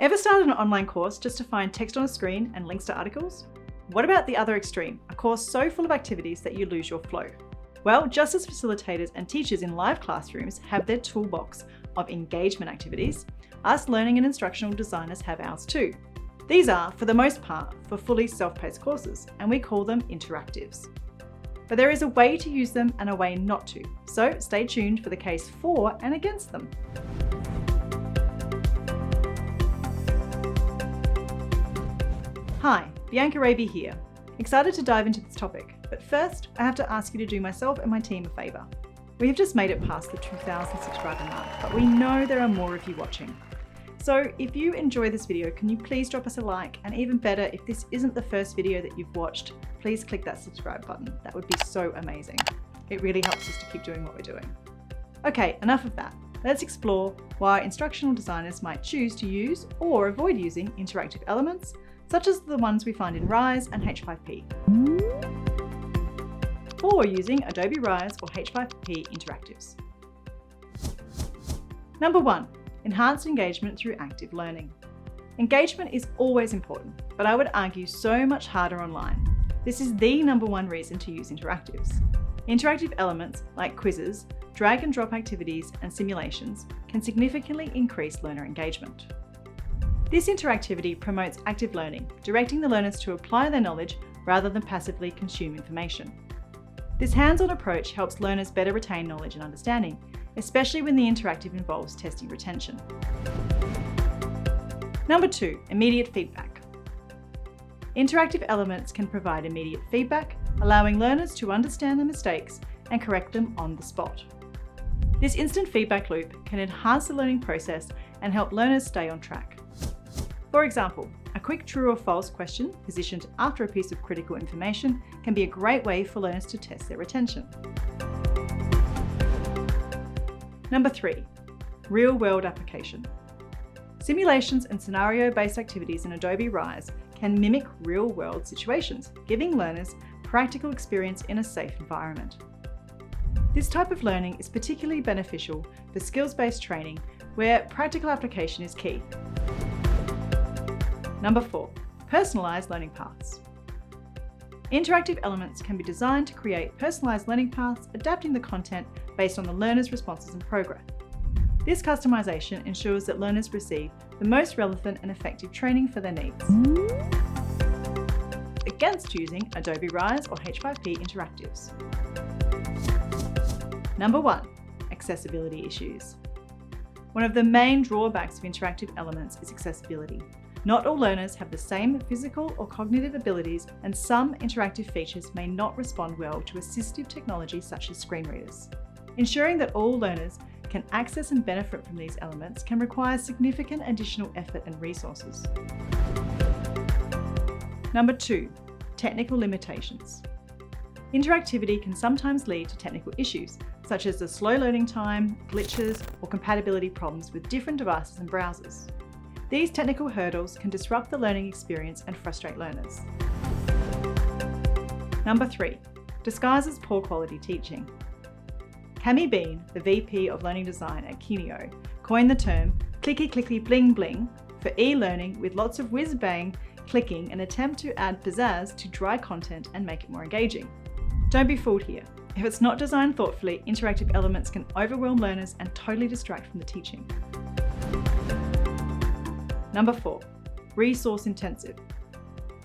Ever started an online course just to find text on a screen and links to articles? What about the other extreme, a course so full of activities that you lose your flow? Well, just as facilitators and teachers in live classrooms have their toolbox of engagement activities, us learning and instructional designers have ours too. These are, for the most part, for fully self-paced courses, and we call them interactives. But there is a way to use them and a way not to, so stay tuned for the case for and against them. Hi, Bianca Raby here. Excited to dive into this topic, but first I have to ask you to do myself and my team a favour. We have just made it past the 2,000 subscriber mark, but we know there are more of you watching. So if you enjoy this video, can you please drop us a like? And even better, if this isn't the first video that you've watched, please click that subscribe button. That would be so amazing. It really helps us to keep doing what we're doing. Okay, enough of that. Let's explore why instructional designers might choose to use or avoid using interactive elements, such as the ones we find in Rise and H5P, or using Adobe Rise or H5P interactives. Number 1, enhanced engagement through active learning. Engagement is always important, but I would argue so much harder online. This is the number one reason to use interactives. Interactive elements like quizzes, drag and drop activities, and simulations can significantly increase learner engagement. This interactivity promotes active learning, directing the learners to apply their knowledge rather than passively consume information. This hands-on approach helps learners better retain knowledge and understanding, especially when the interactive involves testing retention. Number 2, immediate feedback. Interactive elements can provide immediate feedback, allowing learners to understand their mistakes and correct them on the spot. This instant feedback loop can enhance the learning process and help learners stay on track. For example, a quick true or false question positioned after a piece of critical information can be a great way for learners to test their retention. Number 3, real-world application. Simulations and scenario-based activities in Adobe Rise can mimic real-world situations, giving learners practical experience in a safe environment. This type of learning is particularly beneficial for skills-based training where practical application is key. Number 4, personalised learning paths. Interactive elements can be designed to create personalised learning paths, adapting the content based on the learner's responses and progress. This customisation ensures that learners receive the most relevant and effective training for their needs. Against using Adobe Rise or H5P interactives. Number 1, accessibility issues. One of the main drawbacks of interactive elements is accessibility. Not all learners have the same physical or cognitive abilities, and some interactive features may not respond well to assistive technology such as screen readers. Ensuring that all learners can access and benefit from these elements can require significant additional effort and resources. Number 2, technical limitations. Interactivity can sometimes lead to technical issues, such as the slow loading time, glitches, or compatibility problems with different devices and browsers. These technical hurdles can disrupt the learning experience and frustrate learners. Number 3, disguises poor quality teaching. Cami Bean, the VP of Learning Design at Kineo, coined the term clicky clicky bling bling for e-learning with lots of whiz-bang clicking, an attempt to add pizzazz to dry content and make it more engaging. Don't be fooled here. If it's not designed thoughtfully, interactive elements can overwhelm learners and totally distract from the teaching. Number 4, resource intensive.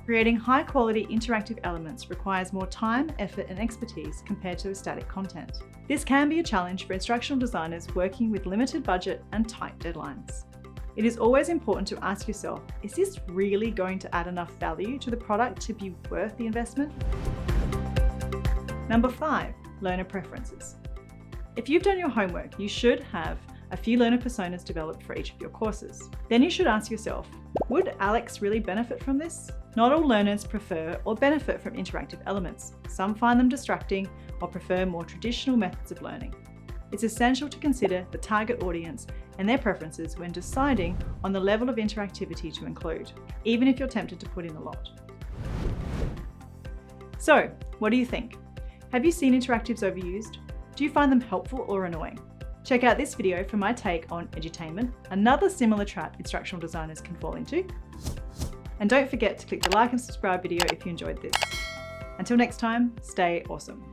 Creating high quality interactive elements requires more time, effort, and expertise compared to static content. This can be a challenge for instructional designers working with limited budget and tight deadlines. It is always important to ask yourself, is this really going to add enough value to the product to be worth the investment? Number 5, learner preferences. If you've done your homework, you should have a few learner personas developed for each of your courses. Then you should ask yourself, would Alex really benefit from this? Not all learners prefer or benefit from interactive elements. Some find them distracting or prefer more traditional methods of learning. It's essential to consider the target audience and their preferences when deciding on the level of interactivity to include, even if you're tempted to put in a lot. So, what do you think? Have you seen interactives overused? Do you find them helpful or annoying? Check out this video for my take on edutainment, another similar trap instructional designers can fall into. And don't forget to click the like and subscribe video if you enjoyed this. Until next time, stay awesome.